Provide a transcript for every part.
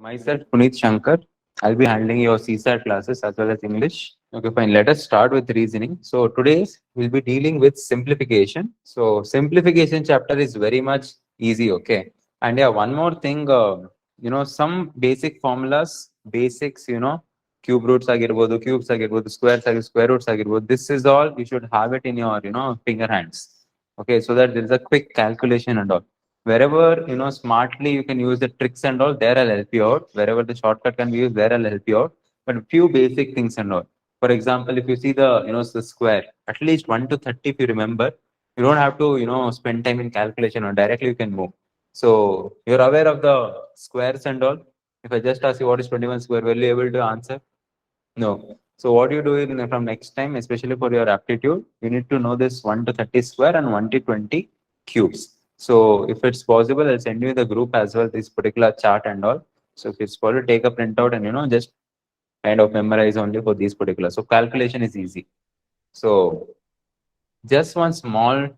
Myself, Puneet Shankar. I'll be handling your CSAT classes as well as English. Okay, fine. Let us start with reasoning. So today's we'll be dealing with simplification. So simplification chapter is very much easy. Okay, and yeah, one more thing. Some basic formulas, basics. Cube roots ಆಗಿರ್ಬೋದು, cubes ಆಗಿರ್ಬೋದು, square roots ಆಗಿರ್ಬೋದು. This is all you should have it in your finger hands. Okay, so that there is a quick calculation and all wherever smartly you can use the tricks and all, there I'll help you out. Wherever the shortcut can be used, there I'll help you out. But few basic things and all. For example, if you see the square, at least 1 to 30, if you remember, you don't have to spend time in calculation, or directly you can move. So you're aware of the squares and all. If I just ask you what is 21 square, will you able to answer? No. So what you do from next time, especially for your aptitude, you need to know this 1 to 30 square and 1 to 20 cubes. So if it's possible, I'll send you the group as well, this particular chart and all. So if it's possible, take a printout and just kind of memorize only for these particular. So calculation is easy. So just one small,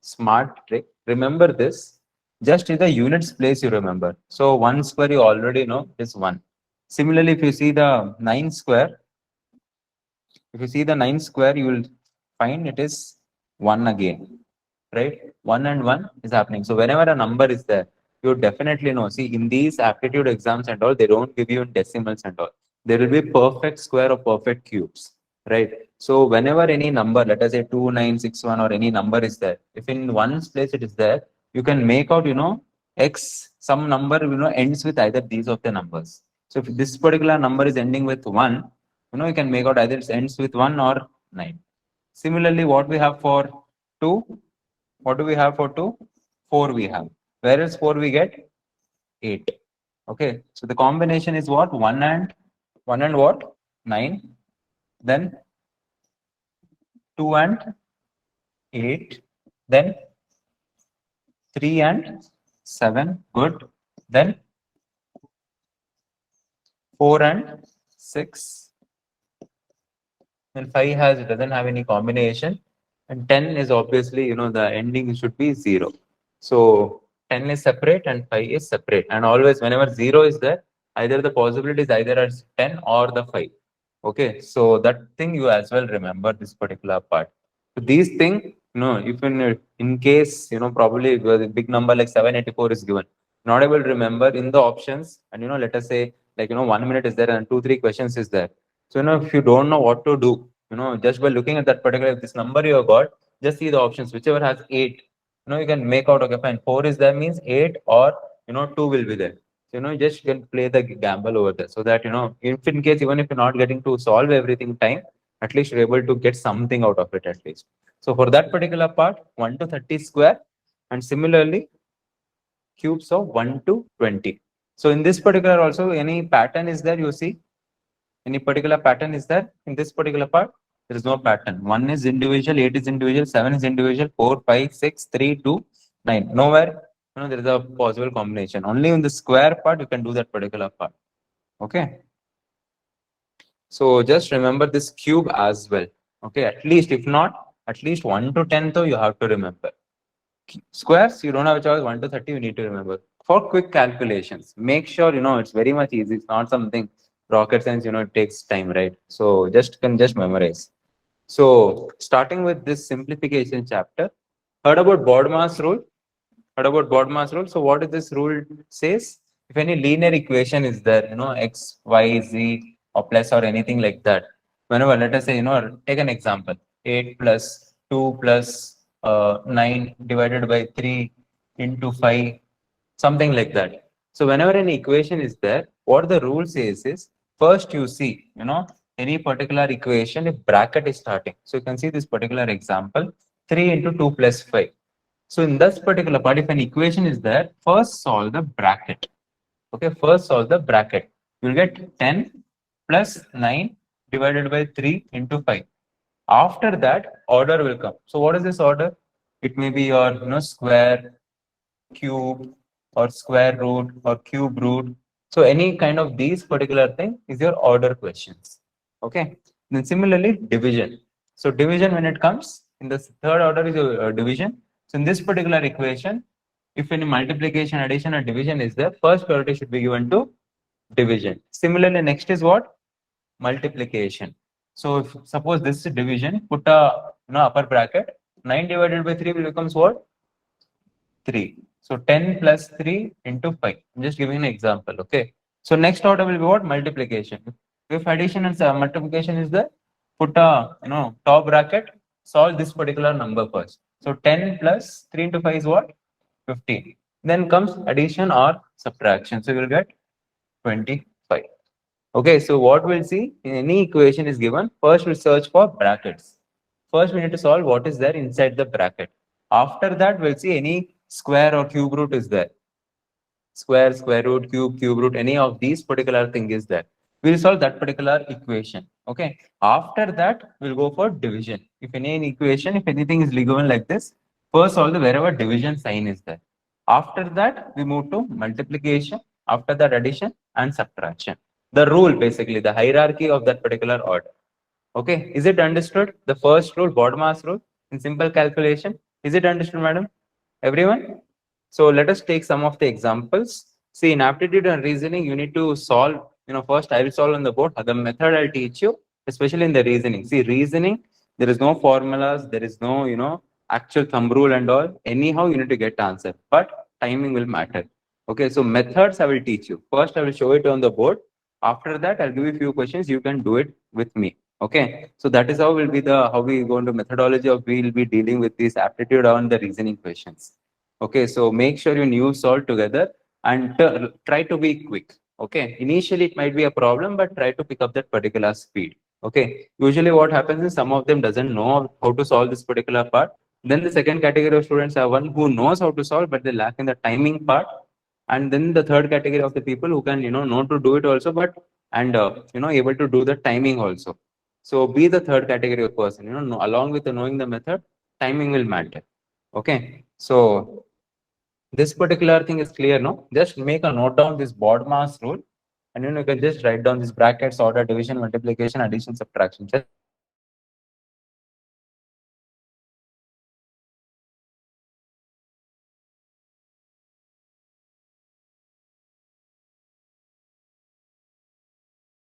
smart trick. Remember this. Just in the units place, you remember. So 1 square you already know is 1. Similarly, if you see the 9 square, if you see the 9 square, you will find it is 1 again, right? 1 and 1 is happening. So whenever a number is there, you definitely know. See, in these aptitude exams and all, they don't give you in decimals and all. There will be perfect square or perfect cubes, right? So whenever any number, let us say 2961 or any number is there, if in one place it is there, you can make out, x, some number, ends with either these of the numbers. So if this particular number is ending with 1, you can make out either it ends with 1 or 9. Similarly, what we have for 2, what do we have for 2? 4 we have. Whereas 4 we get 8. Okay, so the combination is what? 1 and what? 9. Then 2 and 8. Then 3 and 7. Good. Then 4 and 6. Then 5 doesn't have any combination. And 10 is obviously, the ending should be 0. So 10 is separate and 5 is separate. And always whenever 0 is there, either the possibility is either as 10 or the 5. Okay, so that thing you as well remember this particular part. So these things, if in case, probably the big number like 784 is given, not able to remember in the options, and let us say like 1 minute is there and 2-3 questions is there. So if you don't know what to do, just by looking at that particular this number you have got, just see the options, whichever has 8, you can make out, okay, fine, 4 is there means 8 or 2 will be there. So, just you can play the gamble over there so that, if in case, even if you're not getting to solve everything time, at least you're able to get something out of it at least. So for that particular part, 1 to 30 square, and similarly, cubes of 1 to 20. So in this particular also, any pattern is there, you see? Any particular pattern is there in this particular part? There is no pattern. 1 is individual, 8 is individual, 7 is individual, 4, 5, 6, 3, 2, 9. Nowhere, there is a possible combination. Only in the square part, you can do that particular part. Okay. So just remember this cube as well. Okay. At least, if not, at least 1 to 10, though, you have to remember. Squares, you don't have a choice. 1 to 30, you need to remember. For quick calculations, make sure, it's very much easy. It's not something rocket science, it takes time, right? So just memorize. So starting with this simplification chapter, heard about BODMAS rule? Heard about BODMAS rule? So what is this rule says? If any linear equation is there, x, y, z, or plus or anything like that, whenever, let us say, take an example, 8 plus 2 plus 9 divided by 3 into 5, something like that. So whenever an equation is there, what the rule says is, first you see, any particular equation, if bracket is starting. So you can see this particular example, 3 into 2 plus 5. So in this particular part, if an equation is there, first solve the bracket. Okay, first solve the bracket. You'll get 10 plus 9 divided by 3 into 5. After that, order will come. So what is this order? It may be your square, cube, or square root, or cube root. So any kind of these particular thing is your order questions. Okay. Then similarly, division. So division, when it comes in the third order, is your division. So in this particular equation, if any multiplication, addition, or division is there, first priority should be given to division. Similarly, next is what? Multiplication. So if suppose this is division, put a upper bracket. 9 divided by 3 will becomes what? 3. So 10 plus 3 into 5. I'm just giving an example. Okay. So next order will be what? Multiplication. If addition and multiplication is there, put a top bracket, solve this particular number first. So 10 plus 3 into 5 is what? 15. Then comes addition or subtraction. So you will get 25. Okay, so what we'll see in any equation is given, first we'll search for brackets. First we need to solve what is there inside the bracket. After that, we'll see any square or cube root is there. Square, square root, cube root, any of these particular thing is there. We'll solve that particular equation. Okay. After that, we'll go for division. If any equation, if anything is given like this, first solve the wherever division sign is there. After that, we move to multiplication. After that, addition and subtraction. The rule, basically, the hierarchy of that particular order. Okay. Is it understood? The first rule, BODMAS rule, in simple calculation. Is it understood, madam? Everyone? So let us take some of the examples. See, in aptitude and reasoning, you need to solve, first I will solve on the board. The method I'll teach you, especially in the reasoning. See, reasoning, there is no formulas, there is no, actual thumb rule and all. Anyhow, you need to get answer, but timing will matter. Okay, so methods I will teach you. First, I will show it on the board. After that, I'll give you a few questions. You can do it with me. Okay, so that is how will be how we go into methodology of we will be dealing with this aptitude on the reasoning questions. Okay, so make sure you use solve together and try to be quick. Okay, initially it might be a problem, but try to pick up that particular speed. Okay, usually what happens is some of them doesn't know how to solve this particular part. Then the second category of students are one who knows how to solve, but they lack in the timing part. And then the third category of the people who can know to do it also, but and able to do the timing also. So be the third category of person. Along with knowing the method, timing will matter. Okay, so this particular thing is clear, no? Just make a note down this BODMAS rule, and you can just write down these brackets, order, division, multiplication, addition, subtraction. Just